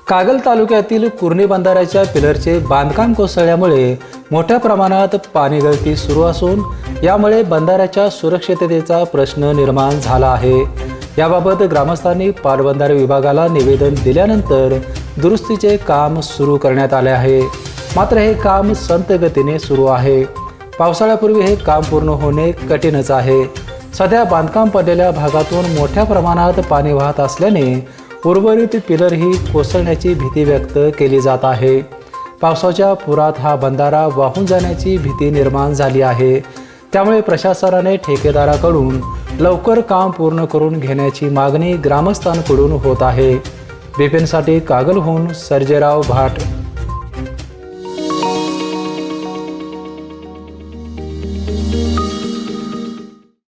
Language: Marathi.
कागल तालुक्यातील कुर्णी बंधाऱ्याच्या पिलरचे बांधकाम कोसळल्यामुळे मोठ्या प्रमाणात पाणी गळती सुरू असून यामुळे बंधाऱ्याच्या सुरक्षिततेचा प्रश्न निर्माण झाला आहे। याबाबत ग्रामस्थांनी पाटबंधारे विभागाला निवेदन दिल्यानंतर दुरुस्तीचे काम सुरू करण्यात आले आहे। मात्र हे काम संथ गतीने सुरू आहे। पावसाळ्यापूर्वी हे काम पूर्ण होणे कठीणच आहे। सध्या बांधकाम पडलेल्या भागातून मोठ्या प्रमाणात पाणी वाहत असल्याने उर्वरित पिलर ही कोसळण्याची भीती व्यक्त केली जात आहे। पावसाच्या पुरात हा बंधारा वाहून जाण्याची भीती निर्माण झाली आहे। त्यामुळे प्रशासनाने ठेकेदाराकडून लवकर काम पूर्ण करून घेण्याची मागणी ग्रामस्थांकडून होत आहे। बिपिनसाठी कागलहून सर्जेराव भाट।